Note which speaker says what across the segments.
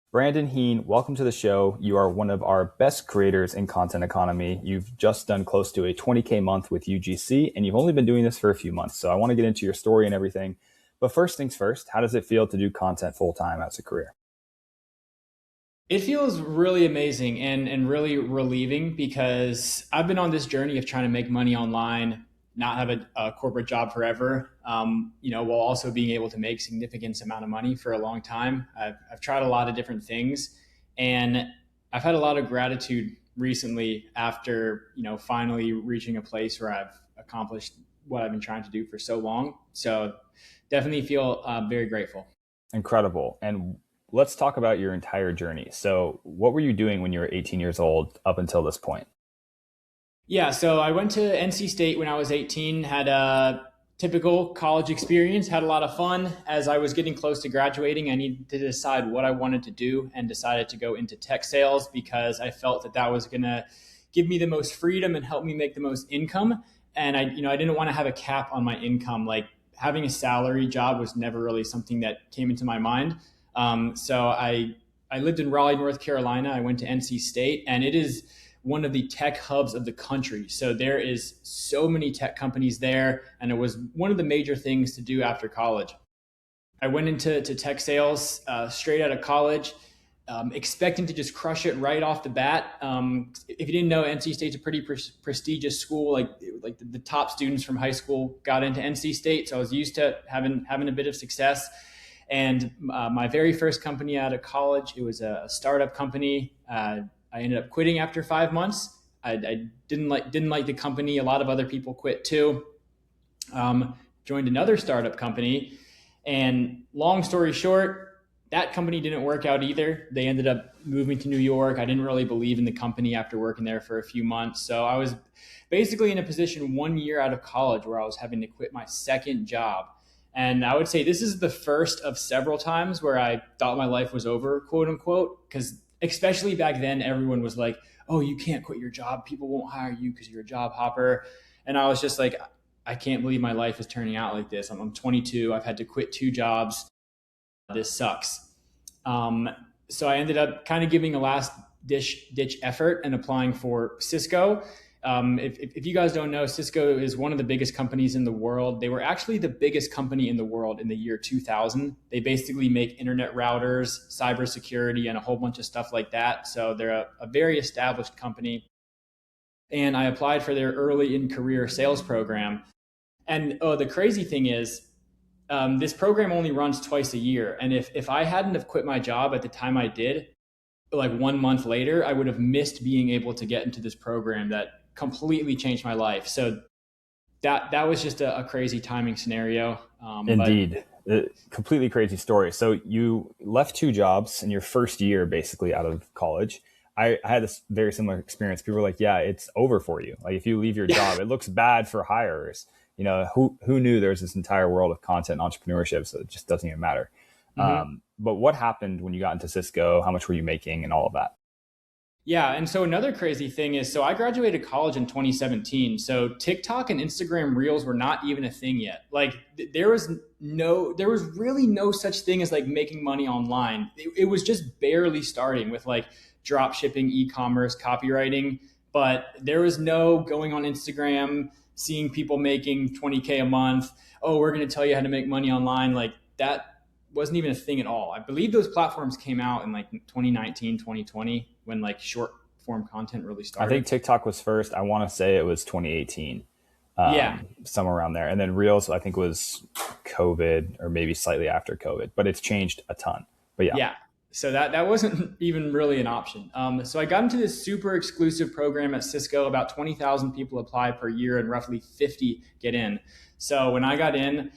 Speaker 1: Brandon Hien, welcome to the show. You are one of our best creators in content economy. You've just done close to a 20K month with UGC, and you've only been doing this for a few months. So I want to get into your story and everything. But first things first, how does it feel to do content full time as a career?
Speaker 2: It feels really amazing and really relieving because I've been on this journey of trying to make money online, not have a corporate job forever, while also being able to make significant amount of money for a long time. I've tried a lot of different things, and I've had a lot of gratitude recently after finally reaching a place where I've accomplished what I've been trying to do for so long. So definitely feel very grateful.
Speaker 1: Incredible. And let's talk about your entire journey. So, what were you doing when you were 18 years old up until this point?
Speaker 2: Yeah, so I went to NC State when I was 18, had a typical college experience, had a lot of fun. As I was getting close to graduating, I needed to decide what I wanted to do and decided to go into tech sales because I felt that that was going to give me the most freedom and help me make the most income. And I didn't want to have a cap on my income. Like having a salary job was never really something that came into my mind. So I lived in Raleigh, North Carolina. I went to NC State, and it is one of the tech hubs of the country. So there is so many tech companies there, and it was one of the major things to do after college. I went into tech sales straight out of college, expecting to just crush it right off the bat. If you didn't know, NC State's a pretty prestigious school. Like the top students from high school got into NC State, so I was used to having a bit of success. And my very first company out of college, it was a startup company. I ended up quitting after 5 months. I didn't like the company. A lot of other people quit too. Joined another startup company, and long story short, that company didn't work out either. They ended up moving to New York. I didn't really believe in the company after working there for a few months. So I was basically in a position 1 year out of college where I was having to quit my second job. And I would say this is the first of several times where I thought my life was over, quote unquote, because especially back then, everyone was like, oh, you can't quit your job. People won't hire you because you're a job hopper. And I was just like, I can't believe my life is turning out like this. I'm 22. I've had to quit two jobs. This sucks. Um, so I ended up kind of giving a last ditch effort and applying for Cisco. If you guys don't know, Cisco is one of the biggest companies in the world. They were actually the biggest company in the world in the year 2000. They basically make internet routers, cybersecurity, and a whole bunch of stuff like that. So they're a very established company. And I applied for their early in career sales program. And oh, the crazy thing is, this program only runs twice a year. And if I hadn't have quit my job at the time I did, like 1 month later, I would have missed being able to get into this program that completely changed my life. So that was just a crazy timing scenario. But
Speaker 1: Indeed. Completely crazy story. So you left two jobs in your first year, basically out of college. I had this very similar experience. People were like, "Yeah, it's over for you. Like if you leave your job, it looks bad for hirers." Who knew there's this entire world of content entrepreneurship? So it just doesn't even matter.
Speaker 2: Mhm.
Speaker 1: But what happened when you got into Cisco? How much were you making, and all of that?
Speaker 2: Yeah, and so another crazy thing is, so I graduated college in 2017. So TikTok and Instagram Reels were not even a thing yet. Like there was really no such thing as like making money online. It was just barely starting with like drop shipping, e-commerce, copywriting, but there was no going on Instagram, seeing people making 20K a month. Oh, we're going to tell you how to make money online. Like that wasn't even a thing at all. I believe those platforms came out in like 2019, 2020 when like short form content really
Speaker 1: I think
Speaker 2: started.
Speaker 1: TikTok was first. I want to say it was 2018,
Speaker 2: Yeah.
Speaker 1: somewhere around there. And then Reels, I think, was COVID or maybe slightly after COVID, but it's changed a ton. But yeah,
Speaker 2: Yeah. So that wasn't even really an option. So I got into this super exclusive program at Cisco. About 20,000 people apply per year and roughly 50 get in. So when I got in,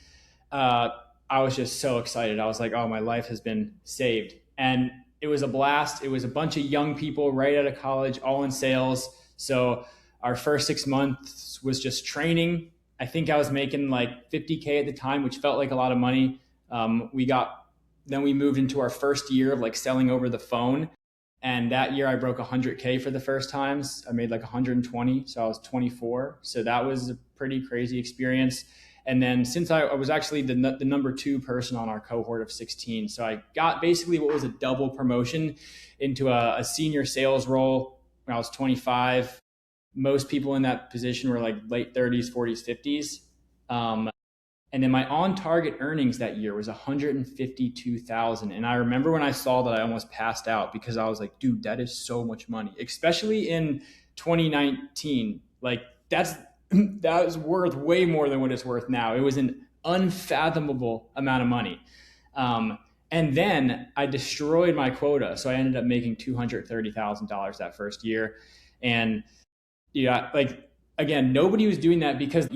Speaker 2: uh, I was just so excited. I was like, oh, my life has been saved. And it was a blast. It was a bunch of young people right out of college, all in sales. So our first 6 months was just training. I think I was making like 50K at the time, which felt like a lot of money. We got Then we moved into our first year of like selling over the phone. And that year I broke 100K for the first times. I made like 120. So I was 24. So that was a pretty crazy experience. And then since I was actually the number two person on our cohort of 16, so I got basically what was a double promotion into a senior sales role when I was 25. Most people in that position were like late 30s, 40s, 50s. And then my on target earnings that year was 152,000. And I remember when I saw that, I almost passed out because I was like, dude, that is so much money, especially in 2019. Like that is worth way more than what it's worth now. It was an unfathomable amount of money. And then I destroyed my quota. So I ended up making $230,000 that first year. And yeah, like again, nobody was doing that because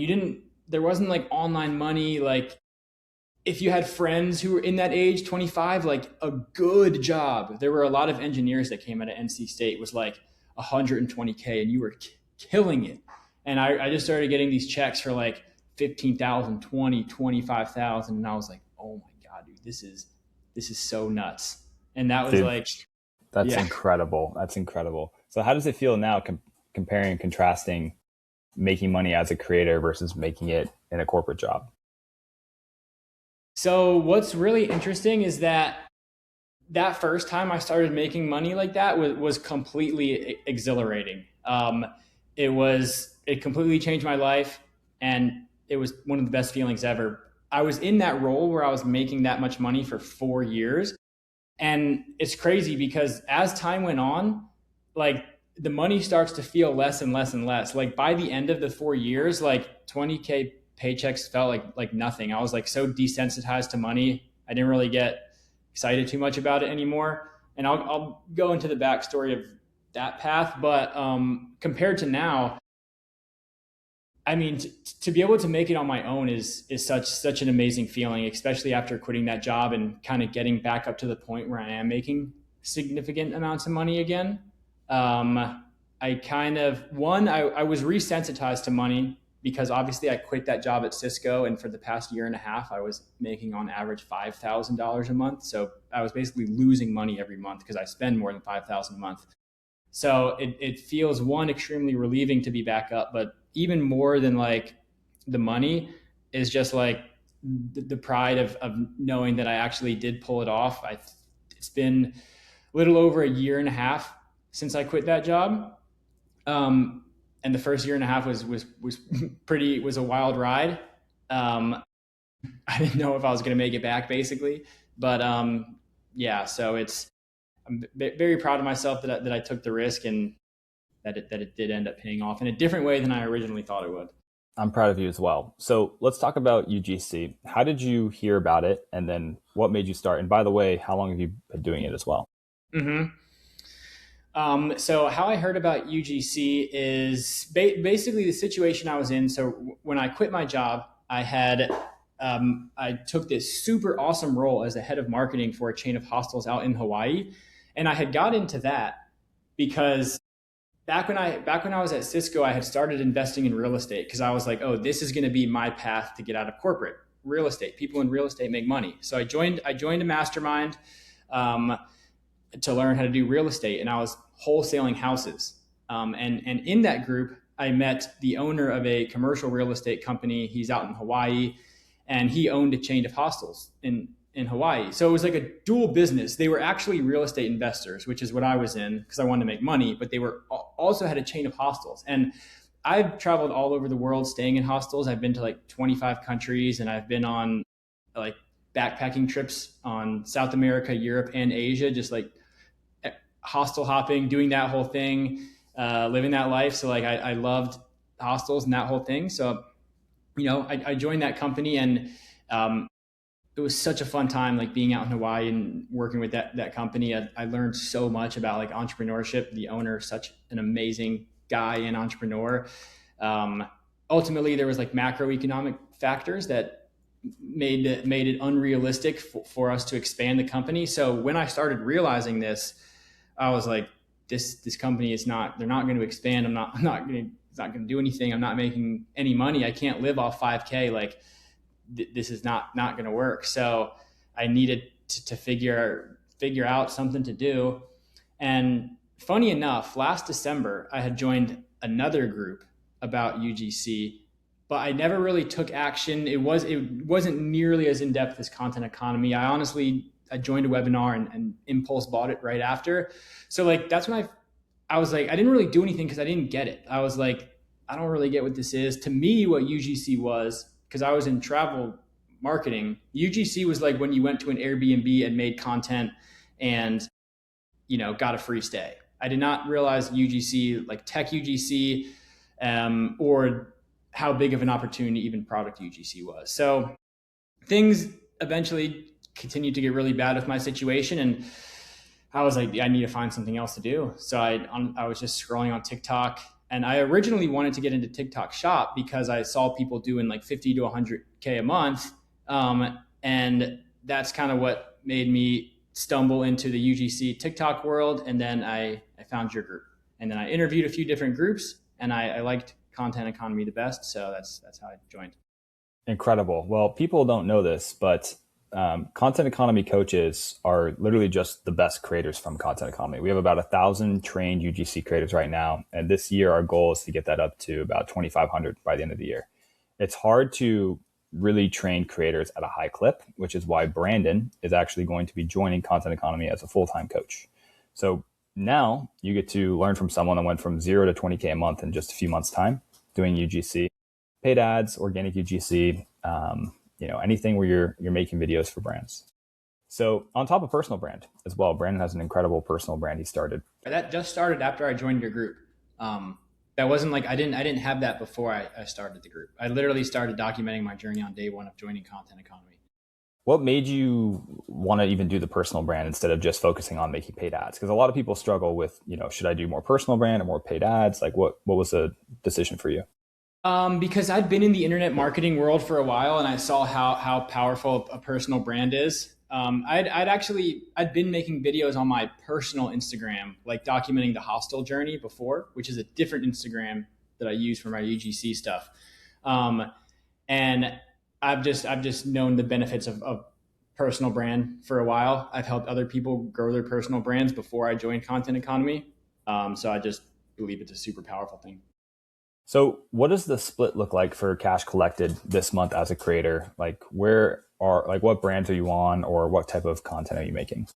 Speaker 2: there wasn't like online money. Like if you had friends who were in that age, 25, like a good job. There were a lot of engineers that came out of NC State was like 120K and you were killing it. And I just started getting these checks for like 15,000, 20, 25,000. And I was like, oh my God, dude, this is so nuts. And that was
Speaker 1: Dude,
Speaker 2: like,
Speaker 1: that's
Speaker 2: yeah.
Speaker 1: incredible. That's incredible. So how does it feel now comparing and contrasting making money as a creator versus making it in a corporate job?
Speaker 2: So what's really interesting is that first time I started making money like that was completely exhilarating. It completely changed my life, and it was one of the best feelings ever. I was in that role where I was making that much money for 4 years, and it's crazy because as time went on, like the money starts to feel less and less and less. Like by the end of the 4 years, like 20K paychecks felt like nothing. I was like so desensitized to money. I didn't really get excited too much about it anymore. And I'll go into the backstory of that path. But compared to now, I mean, to be able to make it on my own is such an amazing feeling, especially after quitting that job and kind of getting back up to the point where I am making significant amounts of money again. I kind of I was resensitized to money because obviously I quit that job at Cisco, and for the past year and a half, I was making on average $5,000 a month. So I was basically losing money every month because I spend more than $5,000 a month. So it feels one extremely relieving to be back up, but even more than like the money is just like the pride of knowing that I actually did pull it off. It's been a little over a year and a half since I quit that job. And the first year and a half was was a wild ride. Um, I didn't know if I was going to make it back basically, but yeah, so I'm very proud of myself that I took the risk and that it did end up paying off in a different way than I originally thought it would.
Speaker 1: I'm proud of you as well. So let's talk about UGC. How did you hear about it? And then what made you start? And by the way, how long have you been doing it as well?
Speaker 2: Mm-hmm. So how I heard about UGC is basically the situation I was in. So when I quit my job, I took this super awesome role as a head of marketing for a chain of hostels out in Hawaii, and I had got into that because back when I was at Cisco, I had started investing in real estate because I was like, oh, this is going to be my path to get out of corporate real estate. People in real estate make money, so I joined a mastermind. To learn how to do real estate, and I was wholesaling houses. And in that group, I met the owner of a commercial real estate company. He's out in Hawaii, and he owned a chain of hostels in Hawaii. So it was like a dual business. They were actually real estate investors, which is what I was in because I wanted to make money, but they were also had a chain of hostels. And I've traveled all over the world staying in hostels. I've been to like 25 countries, and I've been on like backpacking trips on South America, Europe, and Asia, just like hostel hopping, doing that whole thing, living that life. So like I loved hostels and that whole thing. So, I joined that company, and it was such a fun time, like being out in Hawaii and working with that company. I learned so much about like entrepreneurship. The owner is such an amazing guy and entrepreneur. Ultimately, there was like macroeconomic factors that made it unrealistic for us to expand the company. So when I started realizing this, I was like, this company is not, they're not going to expand. I'm not going to, it's not going to do anything. I'm not making any money. I can't live off 5K. Like this is not going to work. So I needed to figure out something to do. And funny enough, last December, I had joined another group about UGC, but I never really took action. It wasn't nearly as in depth as Content Economy. I joined a webinar and impulse bought it right after. So like that's when I was like, I didn't really do anything because I didn't get it. I was like, I don't really get what this is. To me, what UGC was, because I was in travel marketing, UGC was like when you went to an Airbnb and made content and, got a free stay. I did not realize UGC, like tech UGC, or how big of an opportunity even product UGC was. So things eventually continued to get really bad with my situation. And I was like, I need to find something else to do. So I was just scrolling on TikTok, and I originally wanted to get into TikTok Shop because I saw people doing like 50 to 100K a month. And that's kind of what made me stumble into the UGC TikTok world. And then I found your group, and then I interviewed a few different groups, and I liked Content Economy the best. So that's how I joined.
Speaker 1: Incredible. Well, people don't know this, but content economy coaches are literally just the best creators from content economy. We have about 1,000 trained UGC creators right now. And this year, our goal is to get that up to about 2,500 by the end of the year. It's hard to really train creators at a high clip, which is why Brandon is actually going to be joining content economy as a full-time coach. So now you get to learn from someone that went from 0 to 20K a month in just a few months' time doing UGC, paid ads, organic UGC, anything where you're making videos for brands. So on top of personal brand as well, Brandon has an incredible personal brand he started.
Speaker 2: That just started after I joined your group. That wasn't like I didn't have that before I started the group. I literally started documenting my journey on day one of joining Content Economy.
Speaker 1: What made you want to even do the personal brand instead of just focusing on making paid ads? Because a lot of people struggle with, should I do more personal brand or more paid ads? Like what was the decision for you?
Speaker 2: Because I'd been in the internet marketing world for a while, and I saw how powerful a personal brand is. I'd been making videos on my personal Instagram, like documenting the hostel journey before, which is a different Instagram that I use for my UGC stuff. And I've just known the benefits of personal brand for a while. I've helped other people grow their personal brands before I joined Content Economy. So I just believe it's a super powerful thing.
Speaker 1: So what does the split look like for cash collected this month as a creator? Like what brands are you on, or what type of content are you making?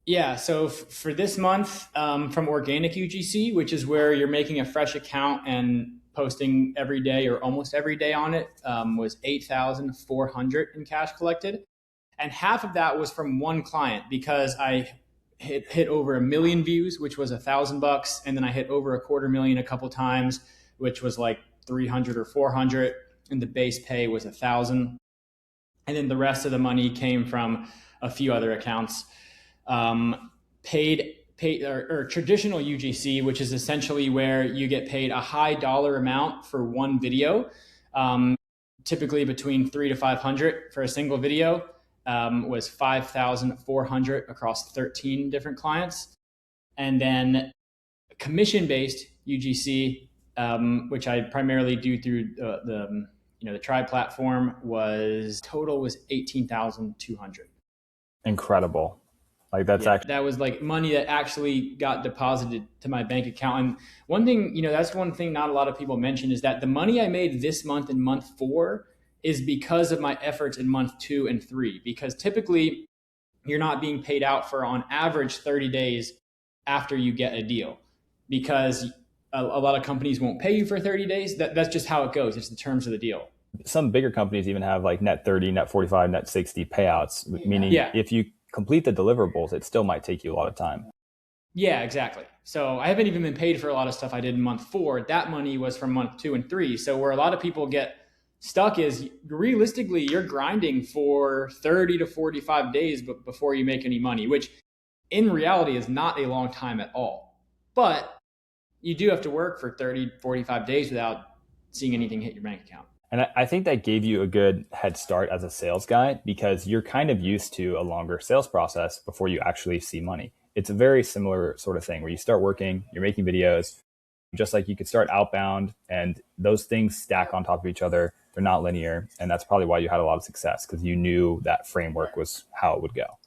Speaker 2: Yeah. So for this month, from organic UGC, which is where you're making a fresh account and posting every day or almost every day on it, was 8,400 in cash collected. And half of that was from one client because I hit over 1 million views, which was $1,000. And then I hit over 250,000 a couple times, which was like 300 or 400, and the base pay was 1,000. And then the rest of the money came from a few other accounts. Paid or traditional UGC, which is essentially where you get paid a high dollar amount for one video, typically between 300 to 500 for a single video, was 5,400 across 13 different clients. And then commission-based UGC, which I primarily do through the Tribe platform, was 18,200.
Speaker 1: Incredible. Like
Speaker 2: that was like money that actually got deposited to my bank account. And one thing, that's one thing not a lot of people mention, is that the money I made this month in month 4 is because of my efforts in month 2 and 3, because typically you're not being paid out for on average 30 days after you get a deal, because a lot of companies won't pay you for 30 days. That's just how it goes. It's the terms of the deal.
Speaker 1: Some bigger companies even have like net 30, net 45, net 60 payouts, meaning if you complete the deliverables, it still might take you a lot of time.
Speaker 2: Yeah, exactly. So I haven't even been paid for a lot of stuff I did in month 4. That money was from month 2 and 3. So where a lot of people get stuck is realistically you're grinding for 30 to 45 days before you make any money, which in reality is not a long time at all. But you do have to work for 30, 45 days without seeing anything hit your bank account.
Speaker 1: And I think that gave you a good head start as a sales guy, because you're kind of used to a longer sales process before you actually see money. It's a very similar sort of thing where you start working, you're making videos, just like you could start outbound, and those things stack on top of each other. They're not linear. And that's probably why you had a lot of success, because you knew that framework was how it would go.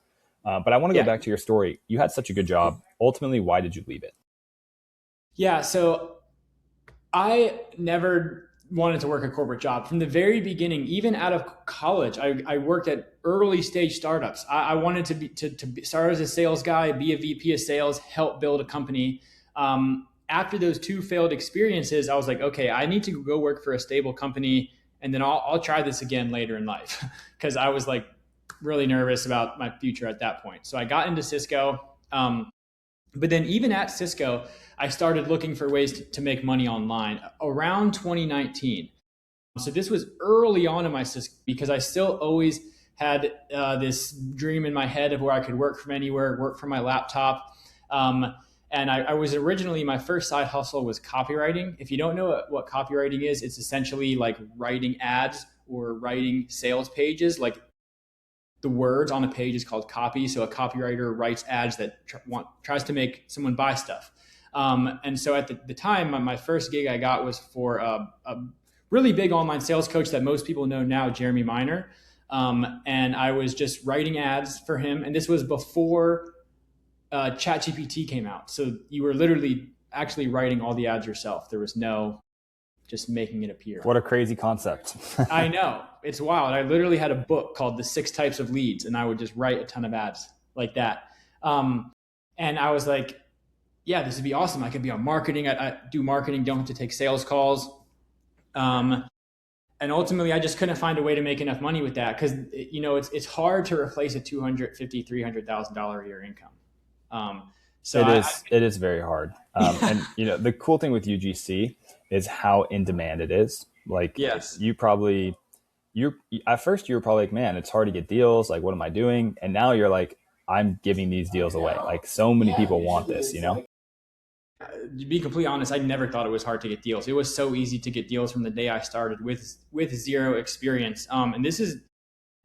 Speaker 1: But I want to go back to your story. You had such a good job. Ultimately, why did you leave it?
Speaker 2: Yeah, so I never wanted to work a corporate job from the very beginning. Even out of college, I worked at early stage startups. I wanted to start as a sales guy, be a VP of sales, help build a company. After those two failed experiences, I was like, okay, I need to go work for a stable company, and then I'll try this again later in life, because I was like really nervous about my future at that point. So I got into Cisco. But then even at Cisco, I started looking for ways to make money online around 2019. So this was early on in my Cisco, because I still always had this dream in my head of where I could work from anywhere, work from my laptop. And I was originally, my first side hustle was copywriting. If you don't know what copywriting is, it's essentially like writing ads or writing sales pages. Like, the words on a page is called copy. So a copywriter writes ads that tries to make someone buy stuff. And so at the time, my first gig I got was for a really big online sales coach that most people know now, Jeremy Miner. And I was just writing ads for him. And this was before ChatGPT came out. So you were literally actually writing all the ads yourself. There was no just making it appear.
Speaker 1: What a crazy concept.
Speaker 2: I know. It's wild. I literally had a book called The 6 Types of Leads, and I would just write a ton of ads like that. And I was like, yeah, this would be awesome. I could be on marketing. I do marketing, don't have to take sales calls. And ultimately, I just couldn't find a way to make enough money with that, because it's hard to replace a $250,000, $300,000 a year income. So
Speaker 1: it is very hard. And the cool thing with UGC is how in demand it is. Like,
Speaker 2: yes,
Speaker 1: at first you were probably like, man, it's hard to get deals. Like, what am I doing? And now you're like, I'm giving these deals away. Like, so many people want this, To
Speaker 2: be completely honest, I never thought it was hard to get deals. It was so easy to get deals from the day I started with zero experience. And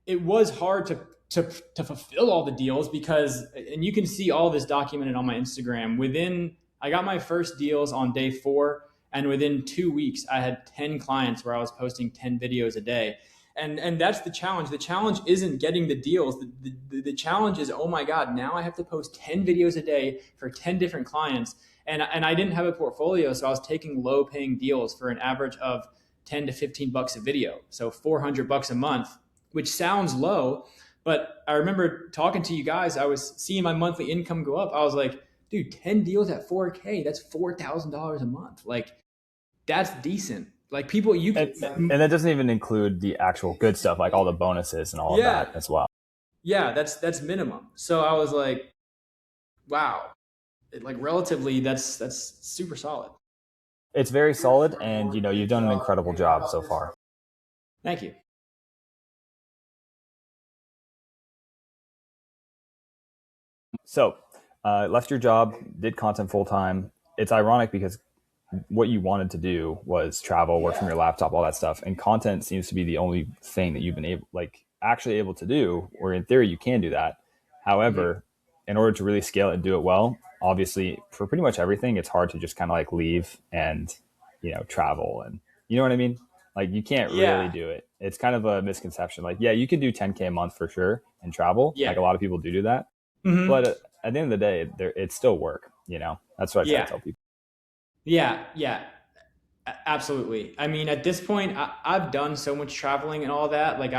Speaker 2: it was hard to fulfill all the deals, because, and you can see all this documented on my Instagram, I got my first deals on day 4. And within 2 weeks, I had 10 clients where I was posting 10 videos a day. And that's the challenge. The challenge isn't getting the deals. The challenge is, oh my God, now I have to post 10 videos a day for 10 different clients. And I didn't have a portfolio, so I was taking low paying deals for an average of 10 to 15 bucks a video. So $400 a month, which sounds low. But I remember talking to you guys, I was seeing my monthly income go up. I was like, dude, 10 deals at 4K, that's $4,000 a month. Like, that's decent. Like, people,
Speaker 1: and that doesn't even include the actual good stuff, like all the bonuses and all of that as well.
Speaker 2: Yeah, that's minimum. So I was like, wow, like relatively, that's super solid.
Speaker 1: It's very solid, and you've done an incredible job so far.
Speaker 2: Thank you.
Speaker 1: So, left your job, did content full time. It's ironic because what you wanted to do was travel, work from your laptop, all that stuff. And content seems to be the only thing that you've been actually able to do, or in theory, you can do that. However, in order to really scale it and do it well, obviously for pretty much everything, it's hard to just kind of like leave and, travel. And you know what I mean? Like, you can't really do it. It's kind of a misconception. Like, yeah, you can do 10K a month for sure and travel.
Speaker 2: Yeah.
Speaker 1: Like, a lot of people do that. Mm-hmm. But at the end of the day, it's still work, That's what I try to tell people.
Speaker 2: Yeah, absolutely. I mean, at this point, I've done so much traveling and all that. Like,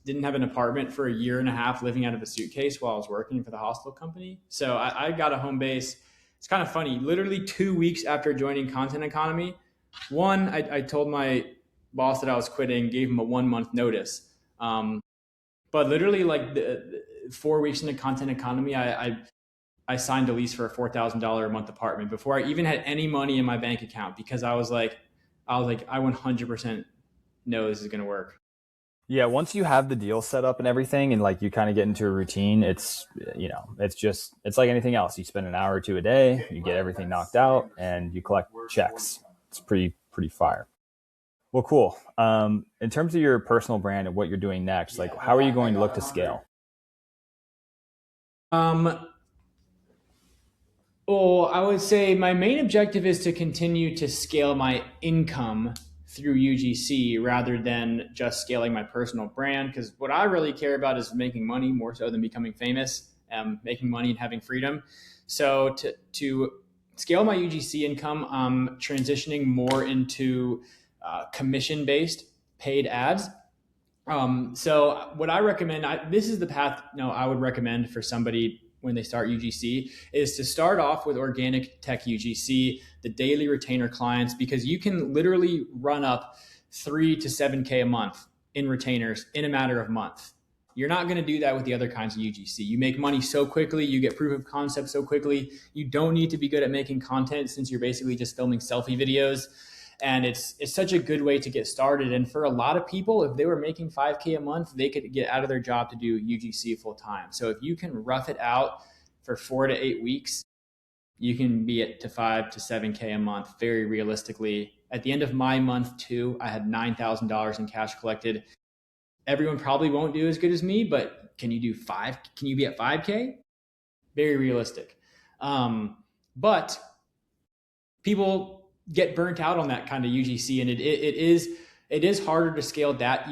Speaker 2: didn't have an apartment for a year and a half, living out of a suitcase while I was working for the hostel company. So I got a home base. It's kind of funny. Literally 2 weeks after joining Content Economy, I told my boss that I was quitting, gave him a 1 month notice. But literally, like, the 4 weeks into Content Economy, I signed a lease for a $4,000 a month apartment before I even had any money in my bank account, because I was like, I 100% know this is going to work.
Speaker 1: Yeah. Once you have the deal set up and everything, and like you kind of get into a routine, it's like anything else. You spend an hour or two a day, you get everything knocked out, and you collect checks. It's pretty fire. Well, cool. In terms of your personal brand and what you're doing next, like, how are you going to look to scale?
Speaker 2: Well, I would say my main objective is to continue to scale my income through UGC rather than just scaling my personal brand. Because what I really care about is making money more so than becoming famous, making money and having freedom. So to scale my UGC income, I'm transitioning more into commission-based paid ads. So what I recommend, this is the path I would recommend for somebody when they start UGC, is to start off with organic tech UGC, the daily retainer clients, because you can literally run up 3 to 7K a month in retainers in a matter of months. You're not going to do that with the other kinds of UGC. You make money so quickly, you get proof of concept so quickly. You don't need to be good at making content, since you're basically just filming selfie videos. And it's such a good way to get started. And for a lot of people, if they were making 5K a month, they could get out of their job to do UGC full time. So if you can rough it out for 4 to 8 weeks, you can be at to 5 to 7K a month very realistically. At the end of my month 2, I had $9,000 in cash collected. Everyone probably won't do as good as me, but can you do 5? Can you be at 5K? Very realistic. But people get burnt out on that kind of UGC, and it is harder to scale that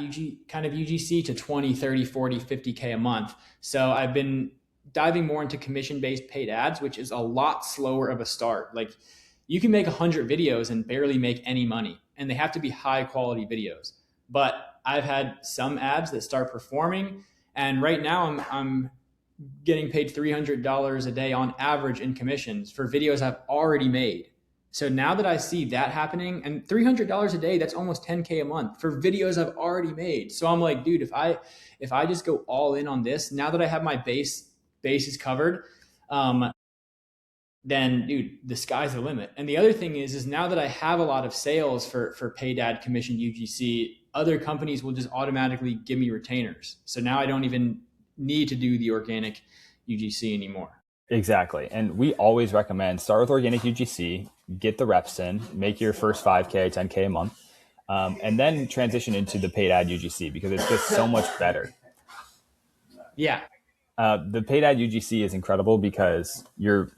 Speaker 2: kind of UGC to 20, 30, 40, 50K a month. So I've been diving more into commission-based paid ads, which is a lot slower of a start. Like, you can make 100 videos and barely make any money, and they have to be high quality videos. But I've had some ads that start performing, and right now I'm getting paid $300 a day on average in commissions for videos I've already made. So now that I see that happening, and $300 a day, that's almost 10K a month for videos I've already made. So I'm like, dude, if I just go all in on this, now that I have my bases covered, then dude, the sky's the limit. And the other thing is now that I have a lot of sales for paid ad commission UGC, other companies will just automatically give me retainers. So now I don't even need to do the organic UGC anymore.
Speaker 1: Exactly. And we always recommend start with organic UGC, get the reps in, make your first 5K, 10K a month, and then transition into the paid ad UGC, because it's just so much better.
Speaker 2: Yeah.
Speaker 1: The paid ad UGC is incredible because you're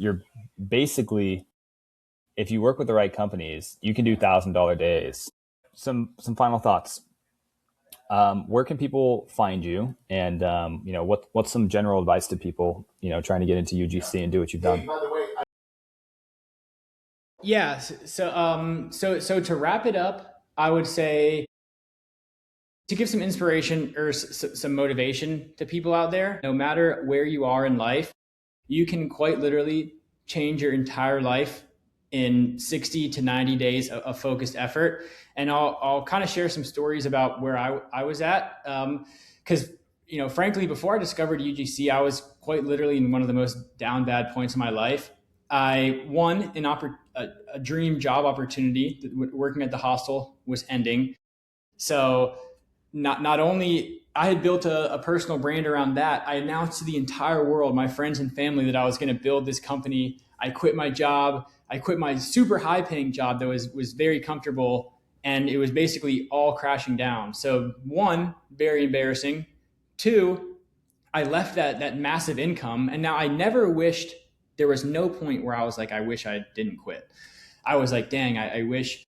Speaker 1: basically, if you work with the right companies, you can do $1,000 days. Some final thoughts. Where can people find you, and what's some general advice to people trying to get into UGC and do what you've done?
Speaker 2: Yeah. So to wrap it up, I would say, to give some inspiration or some motivation to people out there, no matter where you are in life, you can quite literally change your entire life in 60 to 90 days of focused effort. And I'll kind of share some stories about where I was at. Because, frankly, before I discovered UGC, I was quite literally in one of the most down bad points of my life. I won a dream job opportunity. Working at the hostel was ending. So not only I had built a personal brand around that, I announced to the entire world, my friends and family, that I was going to build this company. I quit my job. I quit my super high paying job that was very comfortable, and it was basically all crashing down. So 1, very embarrassing. 2, I left that massive income, and now I never wished, there was no point where I was like, I wish I didn't quit. I was like, dang, I wish,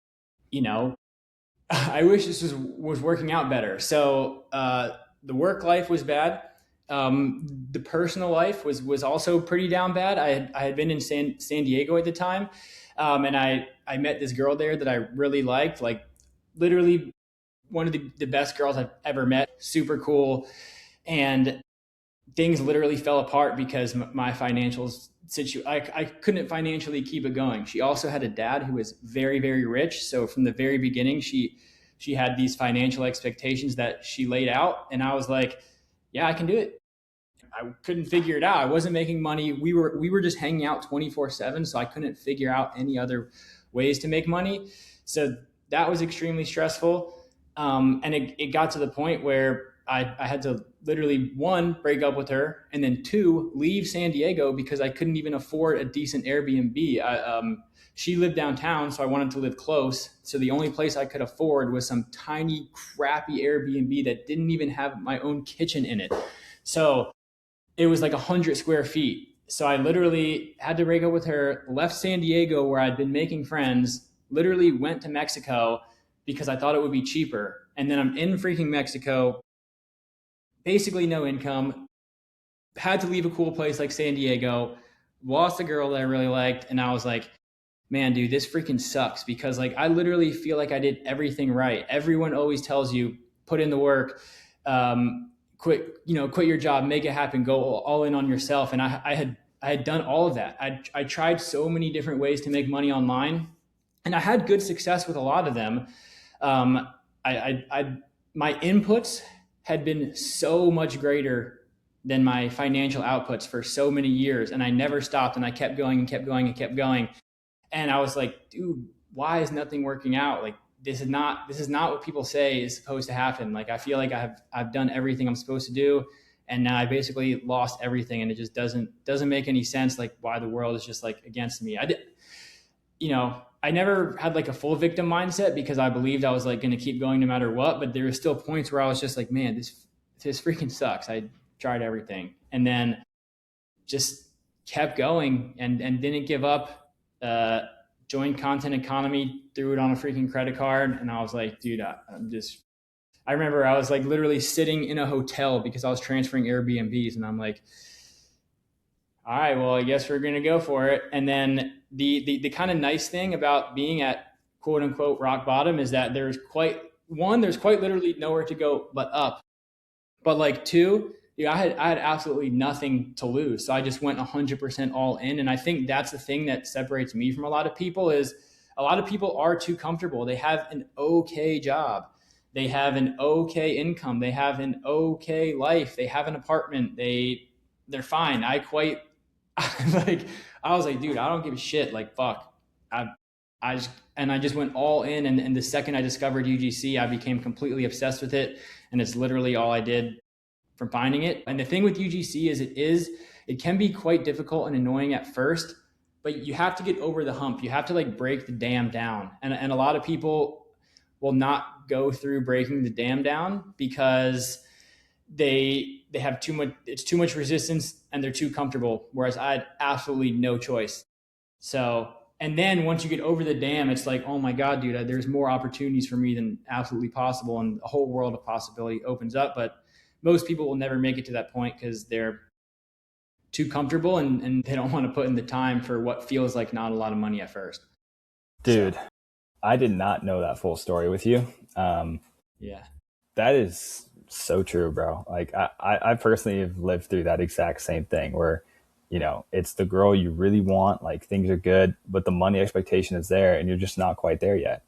Speaker 2: I wish this was working out better. So the work life was bad. The personal life was also pretty down bad. I had been in San Diego at the time, and I met this girl there that I really liked, like literally one of the best girls I've ever met, super cool. And things literally fell apart because my financials I couldn't financially keep it going. She also had a dad who was very, very rich. So from the very beginning, she had these financial expectations that she laid out. And I was like, yeah, I can do it. I couldn't figure it out. I wasn't making money. We were just hanging out 24/7. So I couldn't figure out any other ways to make money. So that was extremely stressful. And it got to the point where I had to literally, 1, break up with her, and then 2, leave San Diego because I couldn't even afford a decent Airbnb. She lived downtown, so I wanted to live close. So the only place I could afford was some tiny, crappy Airbnb that didn't even have my own kitchen in it. So it was like 100 square feet. So I literally had to break up with her, left San Diego where I'd been making friends, literally went to Mexico because I thought it would be cheaper. And then I'm in freaking Mexico, basically no income, had to leave a cool place like San Diego, lost a girl that I really liked. And I was like, man, dude, this freaking sucks, because like I literally feel like I did everything right. Everyone always tells you put in the work, quit your job, make it happen, go all in on yourself. And I had done all of that. I tried so many different ways to make money online, and I had good success with a lot of them. Um, my inputs had been so much greater than my financial outputs for so many years, and I never stopped, and I kept going and kept going and kept going. And I was like, dude, why is nothing working out? Like, this is not what people say is supposed to happen. Like, I feel like I've done everything I'm supposed to do, and now I basically lost everything, and it just doesn't make any sense. Like, why the world is just like against me. I never had like a full victim mindset, because I believed I was like going to keep going no matter what. But there were still points where I was just like, man, this freaking sucks. I tried everything, and then just kept going, and didn't give up. Joined content economy, threw it on a freaking credit card, and I was like, dude, I remember I was like literally sitting in a hotel because I was transferring Airbnbs, and I'm like, all right, well, I guess we're gonna go for it. And then the kind of nice thing about being at quote unquote rock bottom is that there's quite literally nowhere to go but up. But like two, I had absolutely nothing to lose. So I just went 100% all in. And I think that's the thing that separates me from a lot of people is a lot of people are too comfortable. They have an okay job. They have an okay income. They have an okay life. They have an apartment. They're fine. like I was like, dude, I don't give a shit. Like, fuck. I I just went all in, and the second I discovered UGC, I became completely obsessed with it, and it's literally all I did from finding it. And the thing with UGC is it can be quite difficult and annoying at first, but you have to get over the hump. You have to like break the dam down. And a lot of people will not go through breaking the dam down because they have too much resistance and they're too comfortable. Whereas I had absolutely no choice. So, and then once you get over the dam, it's like, oh my God, dude, there's more opportunities for me than absolutely possible. And a whole world of possibility opens up. But most people will never make it to that point because they're too comfortable and they don't want to put in the time for what feels like not a lot of money at first.
Speaker 1: Dude, I did not know that full story with you.
Speaker 2: Yeah.
Speaker 1: That is so true, bro. Like I personally have lived through that exact same thing where, you know, it's the girl you really want, like things are good, but the money expectation is there and you're just not quite there yet.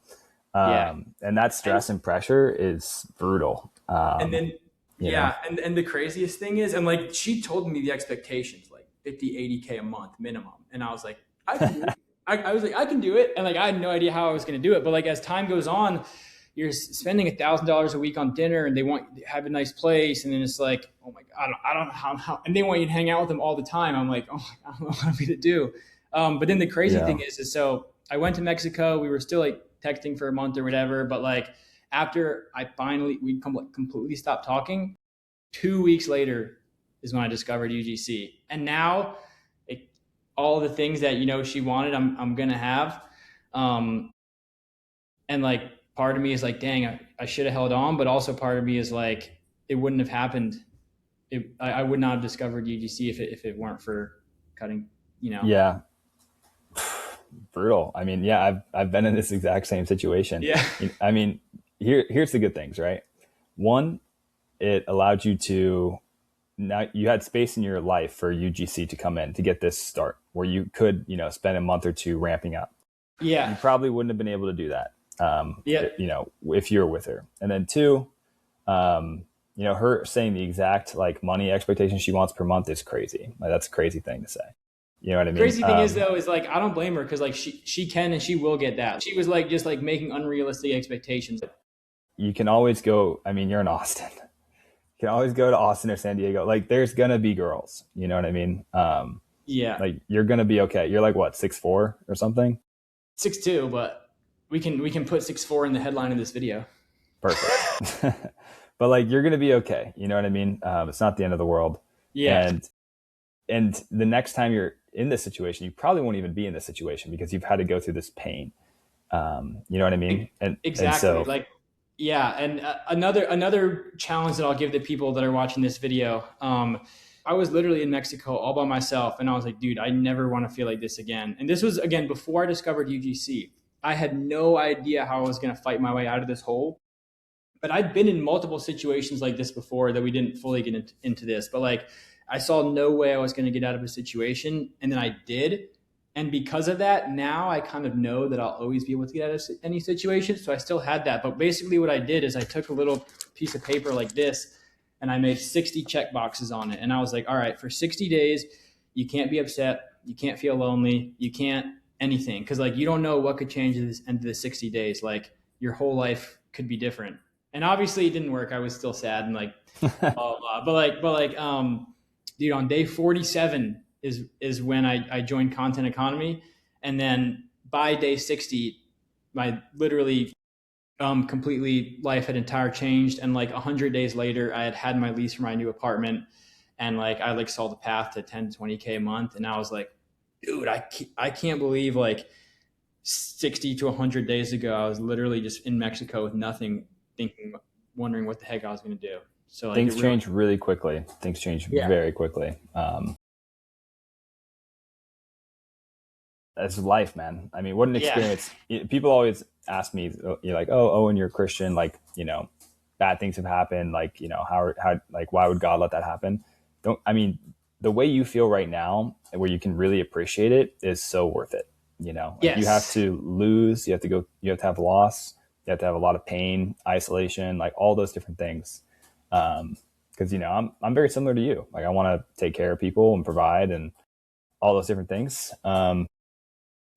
Speaker 1: And that stress and pressure is brutal.
Speaker 2: And then, and the craziest thing is, and like, she told me the expectations, like 50, 80K a month minimum. And I was like, I can do it. I was like, I can do it. And like, I had no idea how I was going to do it. But like, as time goes on, you're spending $1,000 a week on dinner and they want you to have a nice place. And then it's like, oh my God, I don't know how, and they want you to hang out with them all the time. I'm like, oh my God, I don't know what I'm going to do. But then the crazy thing is so I went to Mexico, we were still like texting for a month or whatever. But like after we completely stopped talking, 2 weeks later is when I discovered UGC. And now all the things that, you know, she wanted, I'm going to have. And like, part of me is like, dang, I should have held on. But also part of me is like, it wouldn't have happened. I would not have discovered UGC if it weren't for cutting, you know?
Speaker 1: Yeah. Brutal. I mean, yeah, I've been in this exact same situation.
Speaker 2: Yeah.
Speaker 1: I mean, here's the good things, right? One, it allowed you to, now you had space in your life for UGC to come in to get this start where you could, you know, spend a month or two ramping up.
Speaker 2: Yeah.
Speaker 1: You probably wouldn't have been able to do that. You know, if you're with her. And then two, you know, her saying the exact like money expectation she wants per month is crazy. Like, that's a crazy thing to say. You know what I mean?
Speaker 2: Crazy thing is though, is like, I don't blame her. Cause like she can, and she will get that. She was like, just like making unrealistic expectations.
Speaker 1: You can always go. I mean, you're in Austin. You can always go to Austin or San Diego. Like, there's going to be girls, you know what I mean?
Speaker 2: Yeah.
Speaker 1: Like, you're going to be okay. You're like what, 6'4" or something?
Speaker 2: 6'2", but we can put 6'4" in the headline of this video.
Speaker 1: Perfect. But like, you're going to be okay. You know what I mean? It's not the end of the world.
Speaker 2: Yeah.
Speaker 1: And the next time you're in this situation, you probably won't even be in this situation because you've had to go through this pain. You know what I mean?
Speaker 2: Exactly.
Speaker 1: And so,
Speaker 2: like, yeah. And another challenge that I'll give the people that are watching this video, I was literally in Mexico all by myself. And I was like, dude, I never want to feel like this again. And this was, again, before I discovered UGC. I had no idea how I was going to fight my way out of this hole. But I'd been in multiple situations like this before that we didn't fully get into this. But like, I saw no way I was going to get out of a situation. And then I did. And because of that, now I kind of know that I'll always be able to get out of any situation. So I still had that. But basically what I did is I took a little piece of paper like this and I made 60 check boxes on it. And I was like, all right, for 60 days, you can't be upset. You can't feel lonely. You can't anything. Because like, you don't know what could change at the end of the 60 days. Like your whole life could be different. And obviously it didn't work. I was still sad and like, blah, blah, blah. But dude, on day 47, is when I joined Content Economy. And then by day 60, my literally completely life had entire changed. And like 100 days later, I had my lease for my new apartment. And like, I like saw the path to 10 to 20K a month. And I was like, dude, I can't believe like 60 to 100 days ago, I was literally just in Mexico with nothing, thinking, wondering what the heck I was going to do. So like,
Speaker 1: things change really quickly. Things change very quickly. That's life, man. I mean, what an experience. People always ask me, you're like, oh, and you're a Christian, like, you know, bad things have happened. Like, you know, how, like, why would God let that happen? The way you feel right now, where you can really appreciate it, is so worth it. You know, like, you have to lose, you have to have loss, you have to have a lot of pain, isolation, like all those different things. Cause you know, I'm very similar to you. Like I want to take care of people and provide and all those different things.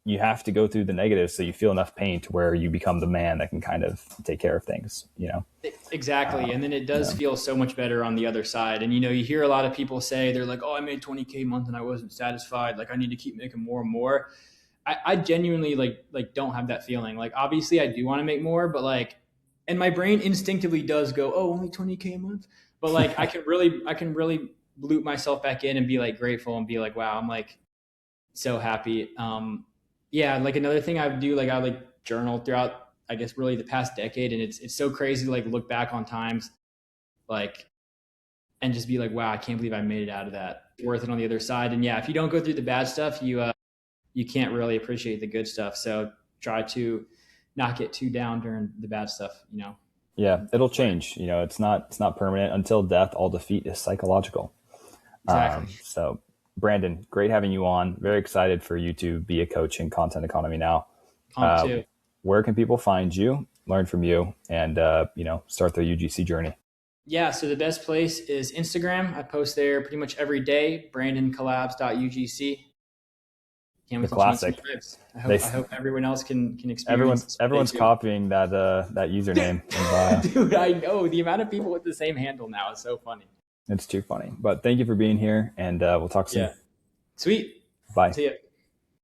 Speaker 1: You have to go through the negatives so you feel enough pain to where you become the man that can kind of take care of things, you know?
Speaker 2: Exactly. And then it does feel so much better on the other side. And, you know, you hear a lot of people say, they're like, oh, I made 20K a month and I wasn't satisfied. Like I need to keep making more and more. I genuinely like don't have that feeling. Like, obviously I do want to make more, but like, and my brain instinctively does go, oh, only 20K a month. But like, I can really loop myself back in and be like grateful and be like, wow, I'm like so happy. Yeah, like another thing I would do, like I would like journal throughout, I guess, really the past decade. And it's so crazy to like look back on times like, and just be like, wow, I can't believe I made it out of that. Worth it on the other side. And yeah, if you don't go through the bad stuff, you can't really appreciate the good stuff. So try to not get too down during the bad stuff, you know?
Speaker 1: Yeah, it'll change. You know, it's not permanent. Until death, all defeat is psychological.
Speaker 2: Exactly.
Speaker 1: So Brandon, great having you on. Very excited for you to be a coach in Content Economy now.
Speaker 2: Too.
Speaker 1: Where can people find you, learn from you, and you know, start their UGC journey?
Speaker 2: Yeah, so the best place is Instagram. I post there pretty much every day. BrandonCollabs.UGC.
Speaker 1: The classic.
Speaker 2: I hope everyone else can experience.
Speaker 1: Everyone's copying that username.
Speaker 2: Dude, I know the amount of people with the same handle now is so funny.
Speaker 1: It's too funny. But thank you for being here, and we'll talk soon.
Speaker 2: Yeah. Sweet.
Speaker 1: Bye.
Speaker 2: See ya.